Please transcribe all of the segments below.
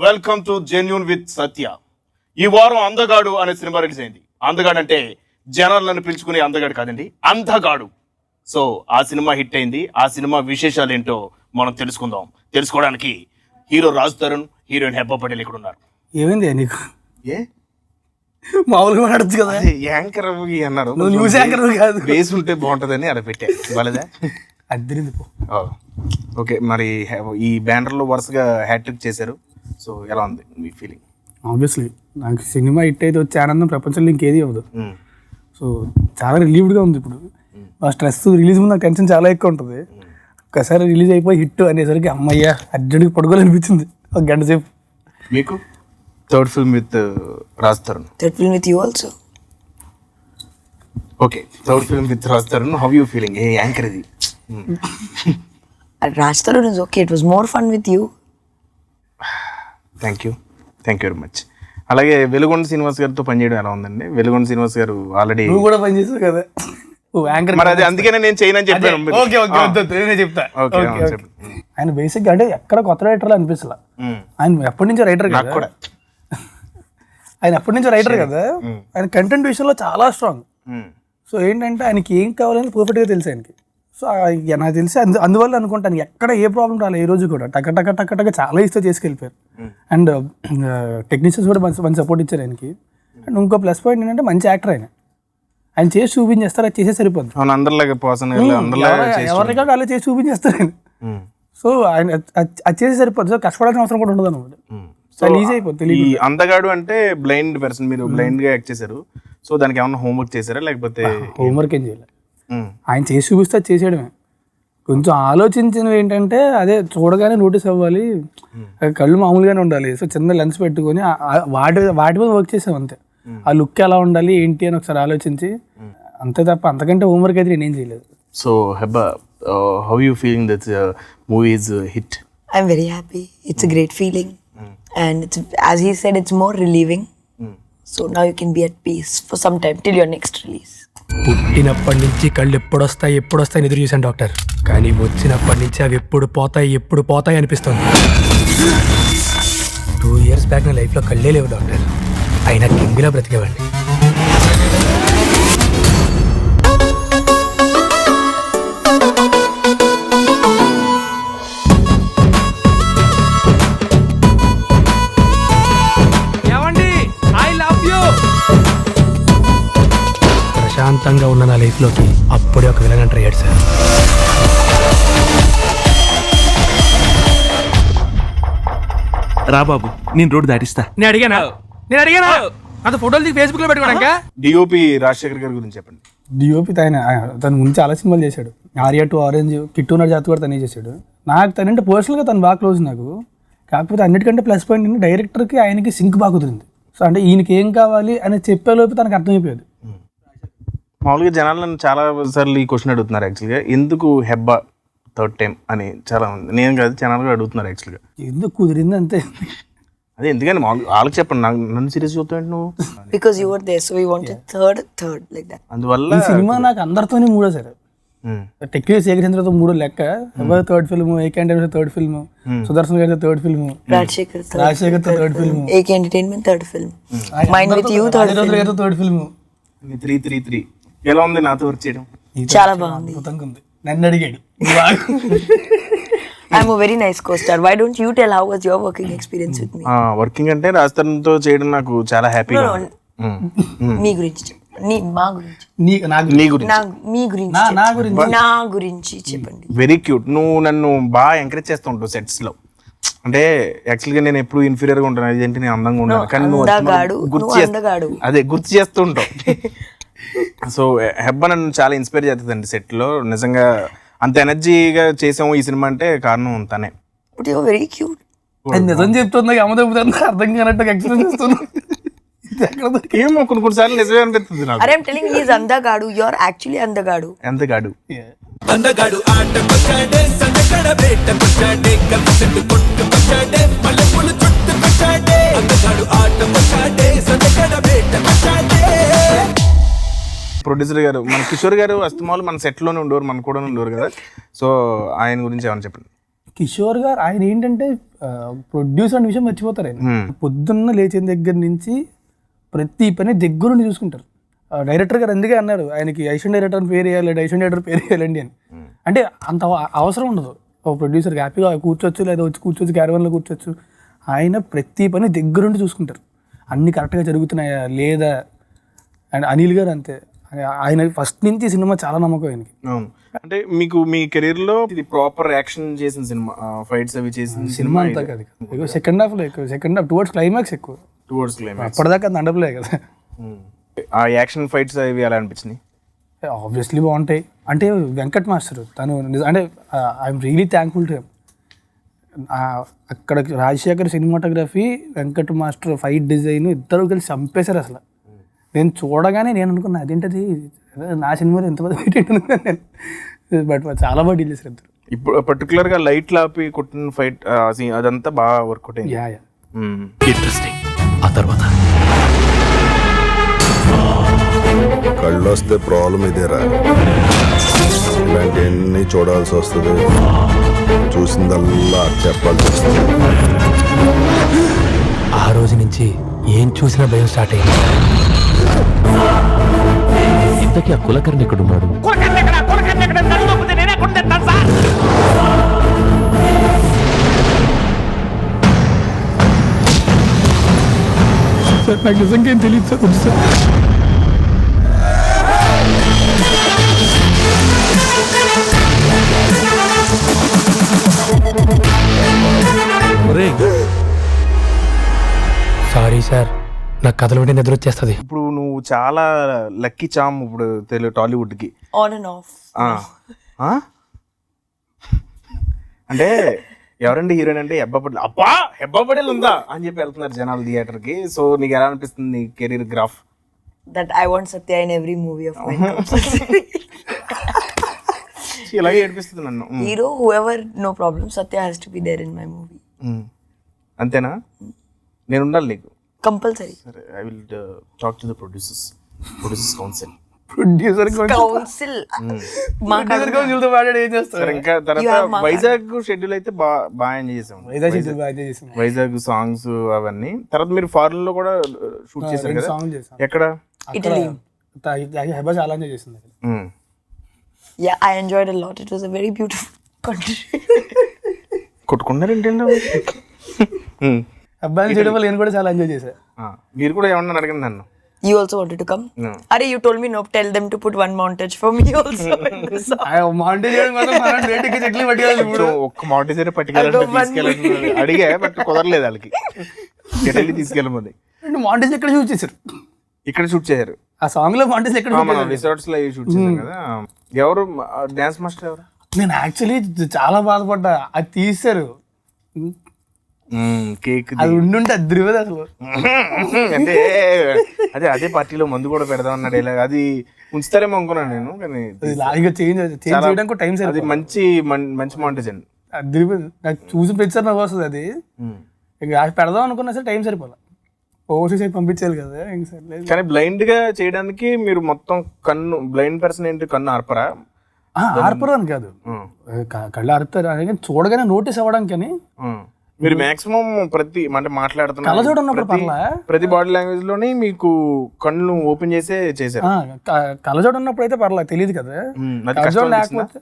Welcome to genuine with సత్య. ఈ వారం అందగాడు అనే సినిమా రిలీజ్ అయింది. అందగాడు అంటే జనాలను పిలుచుకునే అందగాడు కాదండి, అందగాడు. సో ఆ సినిమా హిట్ అయింది. ఆ సినిమా విశేషాలు ఏంటో మనం తెలుసుకోవడానికి హీరో రాజ్ తరుణ్, హీరోయిన్ హెబ్బా పటేల్ ఇక్కడ ఉన్నారు. ఏమైంది నీకు? ఏ మామూలుగా మాట్లాడచ్చు కదా, యాంకర్ అన్నారు. న్యూస్ యాంకర్ కాదు, బేస్ ఉంటే బాగుంటుందని అలా పెట్టా. వాళ్ళదా అద్దరింది పో. ఓకే, మరి ఈ బ్యానర్లో వరుసగా హ్యాట్రిక్ చేశారు. సో ఎలా ఉంది మీ ఫీలింగ్? ఆబ్వియస్లీ నాకు సినిమా హిట్ అయితే వచ్చే ఆనందం ప్రపంచంలో ఇంకేది అవ్వదు. సో చాలా రిలీవ్డ్గా ఉంది. ఇప్పుడు ఆ స్ట్రెస్ రిలీజ్ ముందు నాకు టెన్షన్ చాలా ఎక్కువ ఉంటుంది. ఒక్కసారి రిలీజ్ అయిపోయి హిట్ అనేసరికి అమ్మయ్య అర్జెంట్గా పడుకోవాలనిపించింది ఒక గంట సేపు. మీకు third film with Raj Tarun. Third film with you also. Okay, third film with Raj Tarun. How you feeling? A anchor ఇది? Raj Tarun is okay. It was more fun with you. Thank you very much. అలాగే వెలుగొండ శ్రీనివాస్ గారితో పనిచేయడం ఎలా ఉందండి? వెలుగొండ శ్రీనివాస్ గారు already నువ్వు కూడా పని చేసావు కదా యాంకర్. మరి అది అందుకనే నేను చేయనని చెప్పాను. చెప్తా. ఓకే, ఆయన బేసిక్గా అంటే ఎక్కడ కొత్త రైటర్ అనిపిస్తలే. ఆయన ఎప్పటి నుంచో రైటర్ కదా, ఆయన కంటెంట్ విషయంలో చాలా స్ట్రాంగ్. సో ఏంటంటే ఆయనకి ఏం కావాలని పర్ఫెక్ట్గా తెలుసు ఆయనకి. సో నాకు తెలిసి అందువల్ల అనుకుంటాను ఎక్కడ ఏ ప్రాబ్లం రాలేదు ఈ రోజు కూడా. టక చాలా ఇస్తే చేసుకెళ్ళిపోయారు. అండ్ టెక్నీషియన్స్ కూడా మంచి సపోర్ట్ ఇచ్చారు ఆయనకి. అండ్ ఇంకో ప్లస్ పాయింట్ ఏంటంటే మంచి యాక్టర్ ఆయన చేసి చూపించేస్తారు, అది చేసే సరిపోద్ది. ఎవరికాడ అలా చేసి చూపించేస్తారు ఆయన. సో ఆయన అది చేసి సరిపోద్ది. సో కష్టపడాల్సిన అవసరం కూడా ఉండదు అనమాట. చాలా ఈజీ అయిపోతుంది. ఈ అందగాడు అంటే బ్లైండ్ పర్సన్, మీరు బ్లైండ్ గా యాక్ట్ చేశారు. సో దానికి ఏమన్నా హోంవర్క్ చేశారా లేకపోతే? హోంవర్క్ ఏం చేయలేదు, ఆయన చేసి చూపిస్తే అది చేసేయడమే. కొంచెం ఆలోచించినవి ఏంటంటే అదే చూడగానే నోటీస్ అవ్వాలి, కళ్ళు మామూలుగానే ఉండాలి. సో చిన్న లెన్స్ పెట్టుకొని వాటి మీద వర్క్ చేసాం అంతే. ఆ లుక్ ఎలా ఉండాలి ఏంటి అని ఒకసారి ఆలోచించి అంతే తప్ప అంతకంటే హోంవర్క్ అయితే నేనేం చేయలేదు. So Hebba, how you feeling that movie is hit? I'm very happy. It's a great feeling. And it's, as he said, it's more relieving. So now you can be at peace for some time till your next release. పుట్టినప్పటి నుంచి కళ్ళు ఎప్పుడొస్తాయి ఎదురు చూశాను doctor, కానీ వచ్చినప్పటి నుంచి అవి ఎప్పుడు పోతాయి అనిపిస్తుంది. 2 years బ్యాక్ నా లైఫ్లో కళ్ళే లేవు డాక్టర్, అయినా కింగిలా బ్రతికేవాడిని. ప్రశాంతంగా ఉన్న నా లైఫ్లోకి అప్పుడే ఒక విలన్ ఎంటర్ అయ్యాడు సార్. రా బాబు, నేను రోడ్డు దాటిస్తా. నేను అడిగానా అంత ఫోటోలు దిగి ఫేస్బుక్ లో పెట్టుకోవడాక? డిఓపి రాజశేఖర్ గారి గురించి చెప్పండి. డిఓపి తన ముందు చాలా సినిమాలు చేశాడు. ఆర్యా 2, ఆరెంజ్, కిట్టున్నర జాతి కూడా తనే చేశాడు. నాకు తనంటే పర్సనల్గా తను బాగా క్లోజ్ నాకు. కాకపోతే అన్నిటికంటే ప్లస్ పాయింట్ ఏంటి, డైరెక్టర్కి ఆయనకి సింక్ బాగా కుదిరింది. సో అంటే ఈయనకి ఏం కావాలి అని చెప్పేలోపు తనకు అర్థమైపోయేది. మామూలుగా జనాలను చాలా సార్లు ఈ క్వశ్చన్ అడుగుతున్నారు యాక్చువల్గా, ఎందుకు హెబ్బా థర్డ్ టైం అని చాలా మంది, నేను కాదు జనాలు కూడా అడుగుతున్నారు యాక్చువల్గా. ఎందుకు కుదిరింది అంతే. అదే ఎందుకని వాళ్ళకి చెప్పండి, నన్ను సీరియస్ చూస్తాండి నువ్వు. Because you were there, so we wanted third like that. అందువల్ల ఈ సినిమా నాకు అందరితోనే మూడో సరే. టెక్నికల్ శేఖరేంద్రతో 3 లెక్క, థర్డ్ ఫిల్మ్, ఏకంటే థర్డ్ ఫిల్మ్, సుదర్శన్ గారితో థర్డ్ ఫిల్మ్, రాజశేఖర్ తో third film, AK Entertainment third film, Mine with You third film. Third film. 333 ఎలా ఉంది నాతో వర్క్ చేయడం? చాలా బాగుంది. నన్ను అడిగాడు. I'm a very nice co-star. Why don't you tell how was your working experience with me? Working అంటే రాజ్ తరుణ్తో చేయడం నాకు చాలా హ్యాపీగా. మీ గురించి మా గురించి నీ గురించి మీ గురించి నా గురించి చెప్పండి. Very cute. నువ్వు నన్ను బాగా ఎంకరేజ్ చేస్తూ ఉంటావు సెట్స్ లో. అంటే యాక్చువల్గా నేను ఎప్పుడు ఇన్ఫీరియర్ గా ఉంటాను, అదేంటి నేను అందంగా ఉన్నాను, కానీ నువ్వు అదే గుర్తు చేస్తూ ఉంటావు. సో హెబ్బా నన్ను చాలా ఇన్స్పైర్ చేస్తుందండి సెట్ లో. నిజంగా అంత ఎనర్జీగా చేసాము ఈ సినిమా అంటే కారణం తనే. Very cute. నిజం చెప్తున్నా అమ్మదమ్ముతున్నా అర్థం కానట్టు ఎక్స్ప్లెయిన్ చేస్తున్నా. ఏమో కొన్ని సార్లు నిజమే అనిపిస్తుంది నాకు. I'm telling you, he is అందగాడు. You are actually అందగాడు. అందగాడు. అందగాడు ఆటకొచ్చాడే, సందకడ బేటకొచ్చాడే, కలిసిట్టు కొట్టుకొచ్చాడే, మల్లెపూలు చుట్టుకొచ్చాడే. అందగాడు ఆటకొచ్చాడే, సందకడ బేటకొచ్చాడే. ప్రొడ్యూసర్ గారు మన కిషోర్ గారు అస్తమాలు మన సెట్ లోనే ఉండేవారు, మన కూడా ఉండేవారు కదా. సో ఆయన గురించి ఏమని చెప్పండి. కిషోర్ గారు ఆయన ఏంటంటే ప్రొడ్యూసర్ అనే విషయం మర్చిపోతారు ఆయన. పొద్దున్న లేచిన దగ్గర నుంచి ప్రతి పని దగ్గరుండి చూసుకుంటారు. డైరెక్టర్ గారు అందుకే అన్నారు ఆయనకి ఐషన్ డైరెక్టర్ పేరు వేయాలి, ఐషన్ డైరెక్టర్ పేరు వేయాలండి అని. అంటే అంత అవసరం ఉండదు ఒక ప్రొడ్యూసర్కి. హ్యాపీగా కూర్చోవచ్చు, లేదా వచ్చి కూర్చోవచ్చు, క్యారవాన్లో కూర్చోవచ్చు. ఆయన ప్రతి పని దగ్గరుండి చూసుకుంటారు, అన్ని కరెక్ట్గా జరుగుతున్నాయా లేదా. అండ్ అనిల్ గారు అంతే, ఆయన ఫస్ట్ నుంచి సినిమా చాలా నమ్మకం ఆయనకి. అవును, అంటే మీకు మీ కెరీర్ లో ఇది ప్రాపర్ యాక్షన్ చేసిన సినిమా, ఫైట్స్ అవి చేసిన సినిమా అంతా కాదు, ఎక్కువ సెకండ్ హాఫ్లో ఎక్కువ, సెకండ్ హాఫ్ టువర్డ్స్ క్లైమాక్స్ ఎక్కువ. టువర్డ్స్ క్లైమాక్స్ అప్పటిదాకా అది అండర్ప్లే కదా. ఆ యాక్షన్ ఫైట్స్ అవి ఎలా అనిపించినాయి? ఆబ్వియస్లీ బాగుంటాయి. అంటే వెంకట్ మాస్టర్ తను అంటే I'm really thankful to him. అక్కడ Rajasekhar cinematography, Venkat master fight design ఇద్దరు కలిసి చంపేశారు అసలు. నేను చూడగానే నేను అనుకున్నా అదేంటది నా సినిమాలో ఎంత పెద్ద ఫైట్ అనుకున్నాను నేను. బట్ చాలా బాగా డీల్ చేశారు ఇద్దరు. ఇప్పుడు పర్టికులర్ గా లైట్ లాపి కొట్టిన ఫైట్ అదంతా బాగా వర్కౌట్ అయింది. Yeah interesting. ఆ తర్వాత కళ్ళు వస్తే ప్రాబ్లం ఇదేరా, ఇలాంటివన్నీ చూడాల్సి వస్తుంది, చూసిందల్లా చెప్పాల్సి వస్తుంది. ఆ రోజు నుంచి ఏం చూసినా భయం స్టార్ట్ అయింది. ఇంతకీ ఆ కులకర్ణి ఎక్కడున్నాడు? సార్ నాకు నిజంగా ఏం తెలియదు సార్, కొంచెం సార్. సారీ సార్, నాకు కథలు ఉంటే నిద్ర వచ్చేస్తుంది. ఇప్పుడు నువ్వు చాలా లక్కీ చామ్ ఇప్పుడు తెలుగు టాలీవుడ్ కి. On and off. అంటే ఎవరండి హీరోయిన్ అంటే హెబ్బా పటేల్. అబ్బా హెబ్బా పటేల్ ఉందా అని చెప్పి వెళ్తున్నారు జనాలు థియేటర్ కి. సో నీకు ఎలా అనిపిస్తుంది నీ career graph? That I want Satya in every movie of mine. ఇలాగే ఏడిపిస్తుంది నన్ను. Hero, whoever, no problem. Satya has to be there in my movie. అంతేనా? నేను ఉండాలి నీకు. Compulsory. సరే, I will talk to the producers council. Producer Council. కౌన్సిల్తో మాట్లాడి ఏం చేస్తారు? సరే, ఇంకా తర్వాత వైజాగ్ షెడ్యూల్ అయితే బాగా ఎంజాయ్ చేసాం. వైజాగ్ సాంగ్స్ అవన్నీ. తర్వాత మీరు ఫారెన్ లో కూడా షూట్ చేశారు కదా, సాంగ్ చేసాం. ఎక్కడ? Italy. హెబా చాలా ఎంజాయ్ చేసింది. Yeah, I enjoyed a lot. It was a very beautiful country. కొట్టుకున్నారేంటి? అబ్బాయిని చేయడం వల్ల నేను కూడా చాలా ఎంజాయ్ చేశాను. మీరు కూడా ఏమన్నా అడగండి నన్ను. You also wanted to come? No. Are you told me no, tell them to put one montage for me also in the song. Monte చేయడం కోసం మనం రేటుకి చెట్లు పట్టుకెళ్ళాలి. ఇప్పుడు ఒక్క మాంటేజర్ పట్టుకెళ్ళాలంటే తీసుకెళ్ళాలి అడిగా, బట్ కుదరలేదు వాళ్ళకి. ఎటెళ్ళి తీసుకెళ్ళమని. మాంటేజ్ ఎక్కడ షూట్ చేశారు? ఇక్కడ షూట్ చేశారు. ఆ సాంగ్ లో మాంటేజ్ ఎక్కడ మనం రిసార్ట్స్ లో షూట్ చేశాం కదా. ఎవరు డాన్స్ మాస్టర్ ఎవరు? నేను యాక్చువల్లీ చాలా బాధపడ్డా, అది తీశారు. కేక్ అది ఉండుంటే అది ద్రివది అసలు. అంటే అదే పార్టీలో మందు కూడా పెడదాం అన్నాడు. ఇలా అది ఉంచుతారేమో అనుకున్నాను నేను, కానీ చేంజ్ చేయడానికి టైం సరే. అది మంచి మాంటేజ్ అండి. అది ద్రివది నాకు చూసి పెంచారు, నాకు వస్తుంది అది. ఇంకా పెడదాం అనుకున్నా సరే టైం సరిపోలే. ఓవర్సీస్ అయితే పంపించాలి కదా. ఇంక సరే, కానీ బ్లైండ్ గా చేయడానికి మీరు మొత్తం కన్ను బ్లైండ్ పర్సన్ ఏంటి, కన్ను ఆర్పరా? ఆర్పరు అని కాదు, కళ్ళు ఆర్పుతారు అని చూడగానే నోటీస్ అవ్వడానికి. అని మీరు మాక్సిమం అంటే మాట్లాడుతున్నారు కళ్ళజోడు ఉన్నప్పుడు ప్రతి బాడీ లాంగ్వేజ్ లోని మీకు కళ్ళు ఓపెన్ చేసే చేశారు. కళ్ళజోడు ఉన్నప్పుడు అయితే పర్లేదు, తెలియదు కదా. కళ్ళజోడు లేకపోతే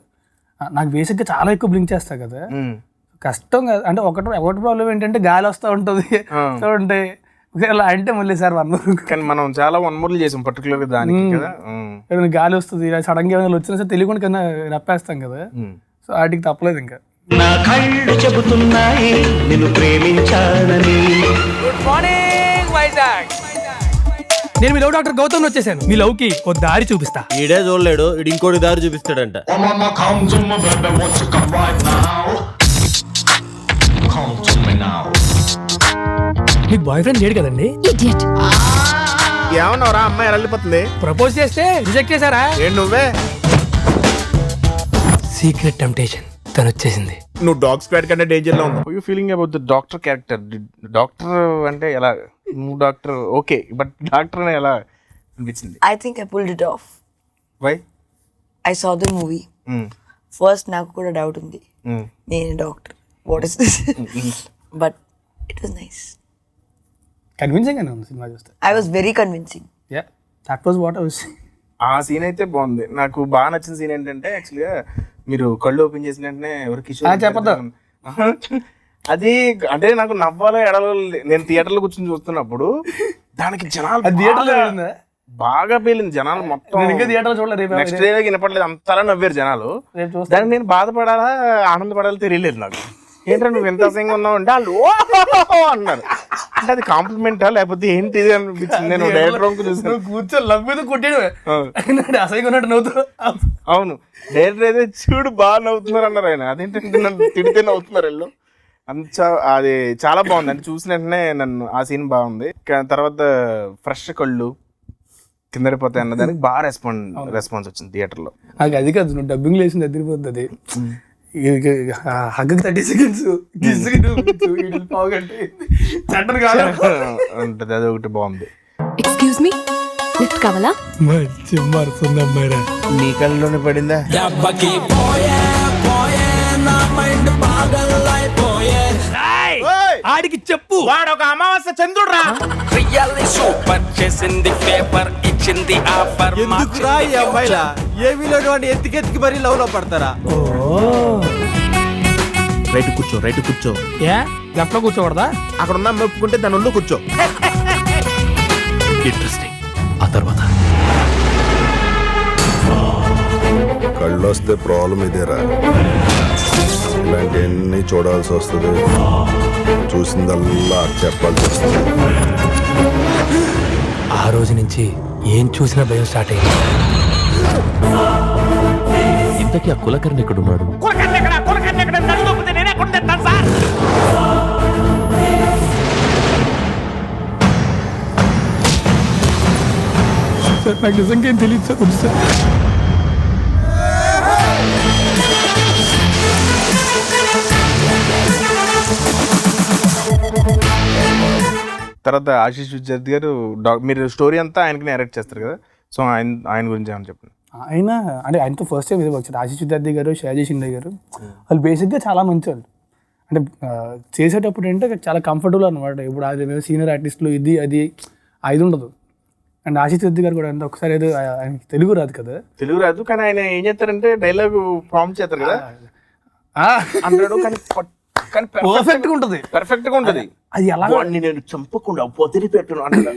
నాకు బేసిక్ గా చాలా ఎక్కువ బ్లింక్ చేస్తా కదా, కష్టం కదా. అంటే ఒకటి ప్రాబ్లం ఏంటంటే గాలి వస్తూ ఉంటుంది, ఉంటాయి ఇలా అంటే మళ్ళీ సార్ 1 more. కానీ మనం చాలా 1 more చేసాం పర్టికులర్ గా దానికి కదా. గాలి వస్తుంది, సడన్ గా ఏమైనా వచ్చినా సరే తెలియకుండా కన్నా రప్పేస్తాం కదా. సో వాటికి తప్పలేదు. ఇంకా నా కళ్ళు చెబుతున్నాయి నిన్ను ప్రేమించానని. Good morning Vizag. నేను మీ లవ్ డాక్టర్ గౌతమ్ వచ్చేసాను. మీ లవ్ కి ఓ దారి చూపిస్తా. ఈడే చూడలేడు, ఇడు ఇంకోటి దారి చూపిస్తాడంట. మీకు బాయ్ ఫ్రెండ్ లేడు కదండి? ఏమన్నారా అమ్మాయి వెళ్ళిపోతుంది? ప్రపోజ్ చేస్తే రిజెక్ట్ చేశారా? నువ్వే సీక్రెట్ టెంప్టేషన్ తను వచ్చేసింది. నువ్వు డాగ్ స్క్వాడ్ కంటే డేంజర్ లో ఉన్నావు. You feeling about the doctor character? Doctor అంటే ఎలా? నువ్వు డాక్టర్ ఓకే, బట్ డాక్టర్ ఎలా అనిపించింది? I think I pulled it off. Why? I saw the movie. First నాకు కూడా డౌట్ ఉంది, నేను doctor what is this? But it was nice. Convincing అని ఉంది సినిమా చూస్తే. I was very convincing. Yeah that was what I was. ఆ scene అయితే బాగుంది. నాకు బాగా నచ్చిన సీన్ ఏంటంటే యాక్చువల్గా మీరు కళ్ళు ఓపెన్ చేసిన వెంటనే ఎవరు కిషోర్ చెప్పద్దు. అది అంటే నాకు నవ్వాలో ఎడలో నేను థియేటర్లో కూర్చొని చూస్తున్నప్పుడు దానికి జనాలు థియేటర్లో బాగా పేలింది జనాలు మొత్తం. ఇంకా థియేటర్లో చూడలేదు. నెక్స్ట్ డే వినపడలేదు, అంతలా నవ్వారు జనాలు. దానికి నేను బాధపడాలా ఆనందపడాలో తెలియలేదు నాకు. ఏంటంటే నువ్వు ఎంత అసహ్యంగా ఉన్నావు అంటే వాళ్ళు ఓ అన్నారు. అంటే అది కాంప్లిమెంటా లేకపోతే ఏంటిది అనిపించింది. నేను డైరెక్టర్ రూమ్ చూసాను, కూర్చొని లవ్ మీద కొట్టాడు అసహ్యంగా ఉన్నట్టు నవ్వుతూ. అవును డైరెక్టర్ అయితే చూడు బాగా నవ్వుతున్నారు అన్నారు ఆయన. అదేంటంటే నన్ను తిడితే నవ్వుతున్నారు వీళ్ళు అంత. అది చాలా బాగుంది అంటే చూసిన వెంటనే నన్ను ఆ సీన్ బాగుంది. తర్వాత ఫ్రెష్ కళ్ళు కిందడిపోతాయి అన్న దానికి బాగా రెస్పాన్స్ వచ్చింది థియేటర్లో. నాకు అది కాదు, నువ్వు డబ్బింగ్ లేసింది అదిరిపోతుంది. హగ్గకి 30 seconds ఉంటుంది, అది ఒకటి బాగుంది. ఎక్స్క్యూజ్ మీ, లిఫ్ట్ కావాలా? మంచి మరుతుందమ్మారా. నీ కళ్ళలోనే పడిందా? ఆడికి చెప్పు, వాడు ఒక అమావాస్య చంద్రుడు రా. ఎందుకురా ఈ అమ్మాయిలా ఏమీలో ఎత్తికెత్తికి మరీ లవ్ లో పడతారా? రైట్ కూర్చో. ఏ లెఫ్ట్ లో కూర్చోకూడదా? అక్కడ ఉన్న మెప్పుకుంటే దాని ఒళ్ళు కూర్చో. ఇంట్రెస్టింగ్. ఆ తర్వాత కళ్ళు వస్తే ప్రాబ్లం ఇదేరా. ఇలాంటివన్నీ చూడాల్సి వస్తుంది, చూసిందల్లా చెప్పాల్సి వస్తుంది. ఆ రోజు నుంచి ఏం చూసినా భయం స్టార్ట్ అయింది. ఇంతకీ ఆ కులకర్ణి ఎక్కడున్నాడు? సార్ నాకు నిజంగా ఏం తెలియదు సార్. వద్దు సార్. తర్వాత ఆశీష్ విద్యార్థి గారు మీరు స్టోరీ అంతా ఆయనకి డైరెక్ట్ చేస్తారు కదా, సో ఆయన గురించి ఏమని చెప్పండి. ఆయన అంటే ఆయనతో ఫస్ట్ టైం ఏదో వచ్చారు. ఆశీష్ విద్యార్థి గారు, షాజీ షిండే గారు, వాళ్ళు బేసిక్గా చాలా మంచి వాళ్ళు. అంటే చేసేటప్పుడు అంటే చాలా కంఫర్టబుల్ అనమాట. ఇప్పుడు అది సీనియర్ ఆర్టిస్టులు ఇది అది ఐదు ఉండదు. అండ్ ఆశీష్ విద్యార్థి గారు కూడా అంటే ఒకసారి ఏదో ఆయనకి తెలుగు రాదు కదా, తెలుగు రాదు కానీ ఆయన ఏం చేస్తారంటే డైలాగ్ ప్రాంప్ట్ చేస్తారు కదా అంటాడు, కానీ పర్ఫెక్ట్గా ఉంటుంది. పర్ఫెక్ట్గా ఉంటుంది. అది ఎలా నేను చంపకుండా వదిలిపెట్టను అంటాడు.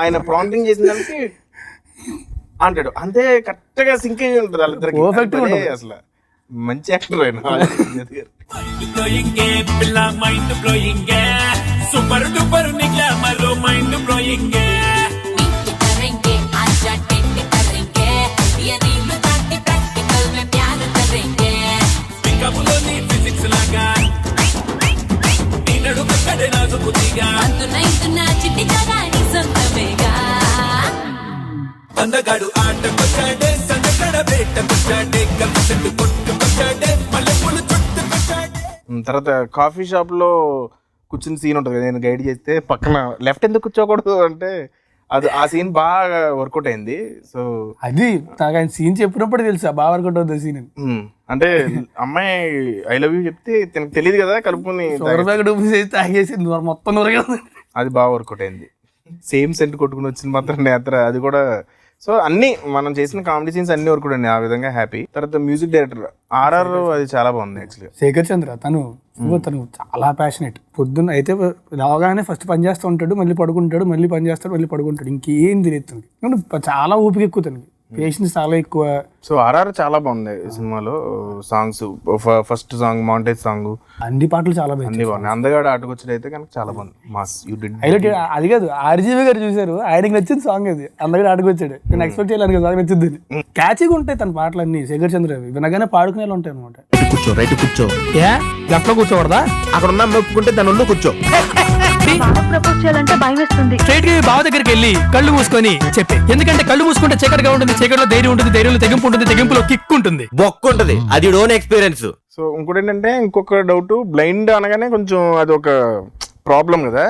ఆయన ప్రాంప్టింగ్ చేసిన దానికి అంటాడు అంతే, కరెక్ట్ గా సింక్ అయ్యి ఉంటుంది వాళ్ళిద్దరికి. పర్ఫెక్ట్ అసలు మంచి యాక్టర్ ఆయన. అందగాడు ఆటకొచ్చాడే సందగడ వేటకొచ్చాడే కలిసెట్టు కొట్టుకొచ్చాడే మల్లెపూలు చుట్టుకొచ్చాడే. తర్వాత కాఫీ షాప్ లో కూర్చుని సీన్ ఉంటుంది కదా, నేను గైడ్ చేస్తే పక్కన లెఫ్ట్ ఎందుకు కూర్చోకూడదు అంటే అది ఆ సీన్ బాగా వర్కౌట్ అయింది. సో అది నాకు ఆయన సీన్ చెప్పినప్పుడు తెలుసా బాగా వర్కౌట్ అవుతుంది సీన్. అంటే అమ్మాయి ఐ లవ్ యూ చెప్తే తనకు తెలియదు కదా కలుపుని తాగేసి మొత్తం నూరగా అది బాగా వర్కౌట్ అయింది. సేమ్ సెంట్ కొట్టుకుని వచ్చింది మాత్రం నేత్ర, అది కూడా. సో అన్ని మనం చేసిన కామెడీ సీన్స్ అన్ని వర్కౌట్ అండి, ఆ విధంగా హ్యాపీ. తర్వాత మ్యూజిక్ డైరెక్టర్ ఆర్ఆర్ అది చాలా బాగుంది యాక్చువల్గా. శేఖర్ చంద్ర తను చాలా ప్యాషనెట్. పొద్దున్న అయితే రాగానే ఫస్ట్ పని చేస్తూ ఉంటాడు, మళ్ళీ పడుకుంటాడు, మళ్ళీ పని చేస్తాడు, మళ్ళీ పడుకుంటాడు, ఇంకేం తెలియదు తనకి. చాలా ఓపిక ఎక్కువ తనకి, పేషెన్స్ చాలా ఎక్కువ. సో ఆర్ఆర్ చాలా బాగుంది ఈ సినిమాలో. Songs first song montage song అన్ని పాటలు చాలా అన్ని బాగున్నాయి. అందగాడు ఆటకొచ్చేది అయితే కనుక చాలా బాగుంది. Mass you did highlight. అది కాదు ఆర్జీవి గారు చూసారు, ఆయనకి నచ్చింది సాంగ్ అది. అందగాడు ఆటకొచ్చాడు, నేను ఎక్స్పెక్ట్ చేయలేదు సాంగ్ నచ్చింది. క్యాచీగా ఉంటాయి తన పాటలు అన్ని. శేఖర్ చంద్ర వినగానే పాడుకునేలా ఉంటాయి అనమాట. కూర్చో. ఏ లెఫ్ట్ లో కూర్చోకూడదా? అక్కడ ఉన్న మెప్పుకుంటే దాని ఒళ్ళు కూర్చో. ప్రపోజ్ చేయాలంటే భయం వేస్తుంది. స్ట్రైట్ గా బావ దగ్గరికి వెళ్ళి కళ్ళు మూసుకొని చెప్పే. ఎందుకంటే కళ్ళు మూసుకుంటే చీకటిగా ఉంటుంది, చీకటిలో ధైర్యం ఉంటుంది, ధైర్యంలో తెగింపు ఉంటుంది, తెగింపులో కిక్ ఉంటుంది, బొక్కు ఉంటది. అది ఓన్ ఎక్స్పీరియన్స్. సో ఇంకోటి ఏంటంటే ఇంకొక డౌట్, బ్లైండ్ అనగానే కొంచెం అది ఒక ప్రాబ్లం కదా,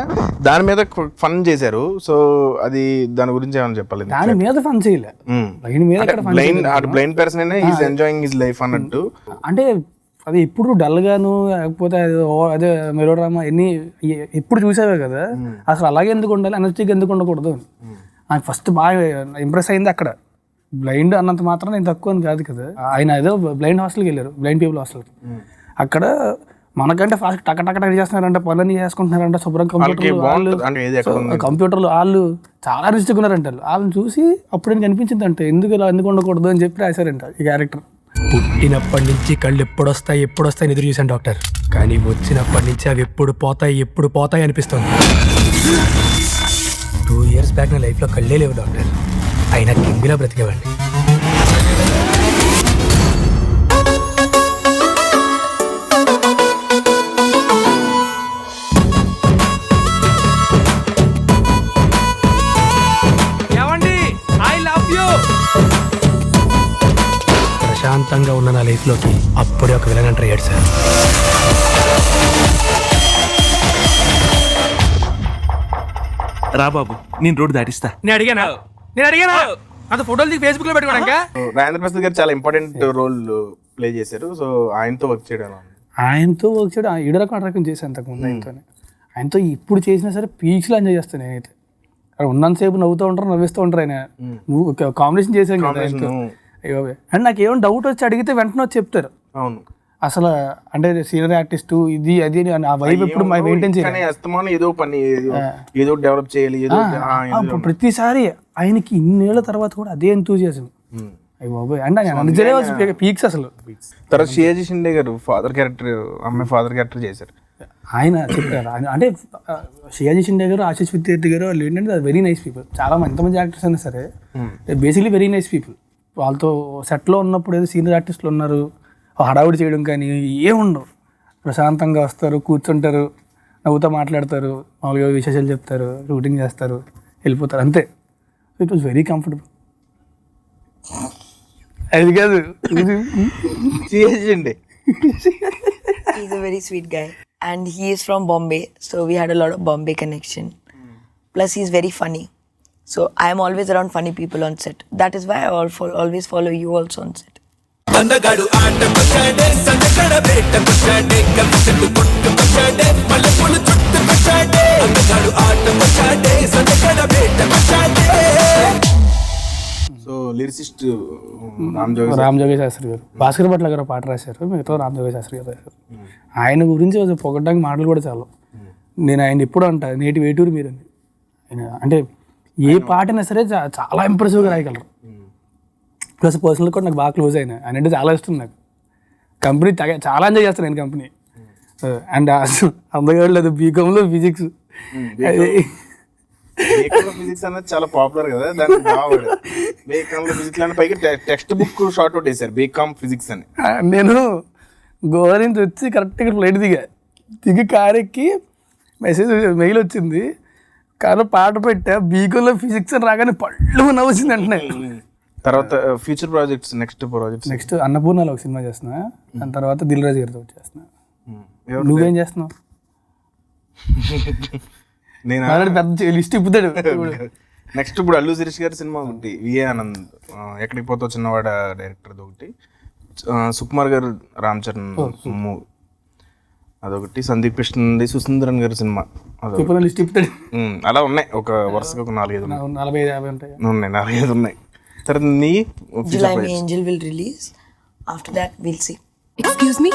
దాని మీద ఫన్ చేశారు. సో అది దాని గురించి ఏమైనా చెప్పాలి? దాని మీద ఫన్ చేయలేదు. Blind person is enjoying his life అన్నట్టు. అంటే అది ఎప్పుడు డల్గాను లేకపోతే అదే మెలోడ్రామా ఎన్ని ఎప్పుడు చూసావే కదా, అసలు అలాగే ఎందుకు ఉండాలి, ఎనర్జీగా ఎందుకు ఉండకూడదు. నాకు ఫస్ట్ బాగా ఇంప్రెస్ అయింది అక్కడ. బ్లైండ్ అన్నంత మాత్రం నేను తక్కువ అని కాదు కదా. ఆయన ఏదో బ్లైండ్ హాస్టల్కి వెళ్ళారు, బ్లైండ్ పీపుల్ హాస్టల్కి. అక్కడ మనకంటే ఫాస్ట్ టక టక టక చేస్తున్నారంట, పనులన్నీ చేసుకుంటున్నారంట, శుభ్రం కంప్యూటర్లు వాళ్ళు చాలా రిస్క్ ఉన్నారంట. వాళ్ళని చూసి అప్పుడు నేను కనిపించింది అంటే ఎందుకు ఉండకూడదు అని చెప్పి రాశారంట ఈ క్యారెక్టర్. పుట్టినప్పటి నుంచి కళ్ళు ఎప్పుడొస్తాయి ఎదురు చూశాను డాక్టర్, కానీ వచ్చినప్పటి నుంచి అవి ఎప్పుడు పోతాయి అనిపిస్తుంది. 2 years బ్యాక్ నా లైఫ్లో కళ్ళే లేవు డాక్టర్, అయినా కింగిలా బ్రతికేవాడిని. ప్రశాంతంగా ఉన్న నా లైఫ్లోకి అప్పుడే ఒక విలన్ ఎంటర్ అయ్యాడు సార్. రా బాబు, నేను రోడ్డు దాటిస్తా. నేను అడిగానా అంత ఫోటోలు దిగి ఫేస్బుక్ లో పెట్టుకోవడానికి? రాజేంద్ర ప్రసాద్ గారు చాలా ఇంపార్టెంట్ రోల్ ప్లే చేశారు. సో ఆయనతో వర్క్ చేయడం ఈడ రకం చేశాను అంతకుముందు ఆయనతో ఇప్పుడు చేసినా సరే పీక్స్లో ఎంజాయ్ చేస్తాను నేనైతే. ఉన్నంతసేపు నవ్వుతూ ఉంటారు, నవ్విస్తూ ఉంటారు. ఆయన నువ్వు కాంబినేషన్ చేశాను కదా ఆయనతో. అండ్ నాకు ఏమైనా డౌట్ వచ్చి అడిగితే వెంటనే వచ్చి చెప్తారు. అవును, అసలు అంటే సీనియర్ ఆర్టిస్ట్ ఇది అది ఆ వైబ్ ఎప్పుడు మెయింటైన్ చేయాలి, ఏదో పని ఏదో డెవలప్ చేయాలి. ప్రతిసారి ఆయనకి ఇన్నేళ్ల తర్వాత కూడా అదే ఎంతూజియాజం. అయ్యి బాబోయ్, అంటే ఆయన పీక్స్ అసలు. తర్వాత షియాజీ షిండే గారు అమ్మాయి ఫాదర్ క్యారెక్టర్ చేశారు. ఆయన చెప్పారు అంటే షియాజీ షిండే గారు, ఆశీష్ విద్యార్థి గారు వాళ్ళు ఏంటంటే వెరీ నైస్ పీపుల్. చాలా ఎంతమంది యాక్టర్స్ అయినా సరే బేసిక్లీ వెరీ నైస్ పీపుల్. వాళ్ళతో సెట్లో ఉన్నప్పుడు ఏదో సీనియర్ ఆర్టిస్టులు ఉన్నారు, హడావుడి చేయడం కానీ ఏముండవు. ప్రశాంతంగా వస్తారు, కూర్చుంటారు, నవ్వుతో మాట్లాడతారు, మామూలుగా విశేషాలు చెప్తారు, షూటింగ్ చేస్తారు, వెళ్ళిపోతారు, అంతే. It was very comfortable. అది కాదు He's a very sweet guy and he is from Bombay, so we had a lot of Bombay connection. Plus he's very funny, so I am always around funny people on set. That is why I always follow you also on set. అందగాడు ఆటకొచ్చాడే సందకడ వేటకొచ్చాడే కవిచెట్టు కొట్టుకొచ్చాడే మల్లెపూలు చుట్టుకొచ్చాడే అందగాడు ఆటకొచ్చాడే సందకడ వేటకొచ్చాడే. So lyricist Ram జోగి శాస్త్రి గారు, భాస్కర్ భట్ల గారు పాట రాశారు, మిగతా రామ్ జోగి శాస్త్రి గారు రాశారు. ఆయన గురించి పొగడానికి మాటలు కూడా చాలు. నేను ఆయన ఎప్పుడు అంటా నేటి వేటూరు మీరు అని. ఆయన అంటే ఏ పాటైనా సరే చాలా ఇంప్రెసివ్గా రాయగలరు. ప్లస్ పర్సనల్ కూడా నాకు బాగా క్లోజ్ అయినా. ఆయన అంటే చాలా ఇష్టం నాకు. కంపెనీ చాలా ఎంజాయ్ చేస్తాను నేను కంపెనీ. అండ్ అందగాడు అది బీకామ్లో ఫిజిక్స్. ఫిజిక్స్ అనేది చాలా పాపులర్ కదా, దానికి బాగుంది. బీకామ్ లో ఫిజిక్స్ అని పైకి టెక్స్ట్ బుక్ షార్ట్ అవుట్ వేశారు బీకామ్ ఫిజిక్స్ అని. నేను గోవా నుంచి వచ్చి కరెక్ట్గా ఫ్లైట్ దిగి కార్ ఎక్కి మెయిల్ వచ్చింది, కారులో పాట పెట్టా, బీకామ్లో ఫిజిక్స్ అని రాగానే పళ్ళు నవ్వుచింది అంటున్నా. తర్వాత ఫ్యూచర్ ప్రాజెక్ట్స్ నెక్స్ట్ అన్నపూర్ణలో ఒక సినిమా చేస్తున్నా, దాని తర్వాత దిల్ రాజు గారితో చేస్తున్నా. నువ్వేం చేస్తున్నావు? నేను పెద్ద లిస్ట్ ఇప్పుతాడు. నెక్స్ట్ ఇప్పుడు అల్లు శిరీష్ గారి సినిమా ఒకటి, విఏ ఆనంద్ ఎక్కడికి పోతావు చిన్నవాడ డైరెక్టర్ ఒకటి, సుకుమార్ గారు రామ్ చరణ్ మూవీ అదొకటి, సందీప్ కృష్ణ సుసుందరన్ గారి సినిమా లిస్ట్ ఇప్పుతాడు. అలా ఉన్నాయి ఒక వరుసగా ఒక 4-5 ఉన్నాయి. 4-5 ఉన్నాయి. తర్వాత నీ July May Angel will release. After that we'll see. Excuse me,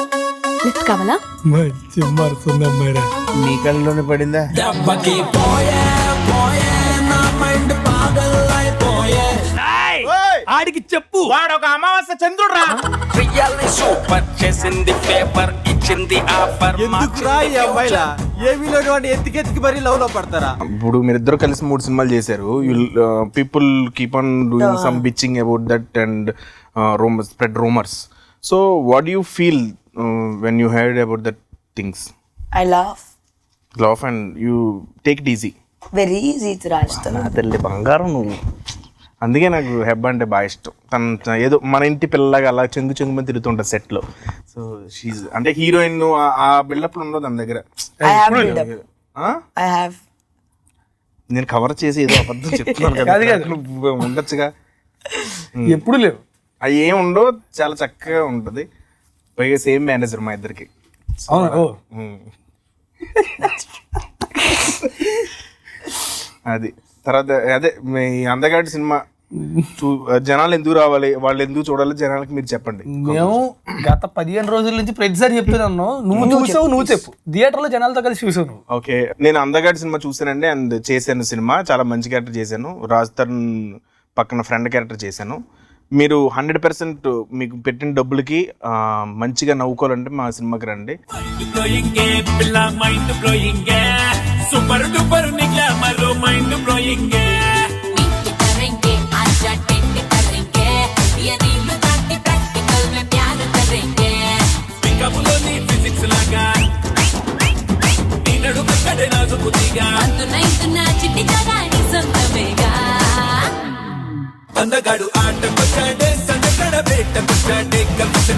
lift కావాలా? మంచి మరుతుంది అమ్మాయిరా. నీ కళ్ళలోనే పడిందా? దెబ్బకి పోయే పోయే నా మైండ్ పాగలైపోయే. ఆడికి చెప్పు, వాడు ఒక అమావాస్య చంద్రుడు రా. సూపర్ చేసింది పేపర్ ఇచ్చింది ఆఫర్. ఎందుకురా ఈ అమ్మాయిలా ఏమీలో ఎత్తికెత్తికి మరీ లవ్ లో పడతారా? ఇప్పుడు మీరిద్దరు కలిసి 3 సినిమాలు చేశారు. People keep on doing some bitching about that and spread rumours. So what do you feel when you heard about that things? I laugh and you take it easy. very easy. It's Raj Tanu. అదల్లి బంగారం నువ్వు. అందుకే నాకు హెబ్బ అంటే బాగా ఇష్టం. తను ఏదో మన ఇంటి పిల్లలాగా అలా చెంగుమని తిరుగుతుంటుంది సెట్లో. సో షీజ్ అంటే హీరోయిన్ ఆ బిల్డప్ ఉండదు తన దగ్గర. I have build up. I have. నేను కవర్ చేసి ఏదో అబద్ధం చెప్తున్నాను కదా, నువ్వు ఉండొచ్చుగా. ఎప్పుడు లేవు అవి ఏమి ఉండవు, చాలా చక్కగా ఉంటుంది. పైగా సేమ్ మేనేజర్ మా ఇద్దరికి. అవునా? ఓ అది తర్వాత అదే మీ అందగాడి సినిమా జనాలు ఎందుకు రావాలి, వాళ్ళు ఎందుకు చూడాలి జనాలకి మీరు చెప్పండి. మేము గత 15 రోజుల నుంచి ప్రతిసారి చెప్తున్నాను, నువ్వు చూసావు, నువ్వు చెప్పు. థియేటర్లో జనాలతో కలిసి చూసావు నువ్వు. ఓకే, నేను అందగాడి సినిమా చూసానండి అండ్ చేశాను సినిమా. చాలా మంచి క్యారెక్టర్ చేశాను. రాజ్ తరుణ్ పక్కన ఫ్రెండ్ క్యారెక్టర్ చేశాను. మీరు 100% మీకు పెట్టిన డబ్బులకి మంచిగా నవ్వుకోవాలంటే మా సినిమాకి రండి. సూపర్ డూపర్ నిగ్లామర్ మైండ్ బ్లోయింగ్ ఫిజిక్స్ లాగా నీ నడుము కడే నాజుకుతిగా అందగాడు ఆటకొచ్చాడే సందకడ బేటకొచ్చాడే కలిసి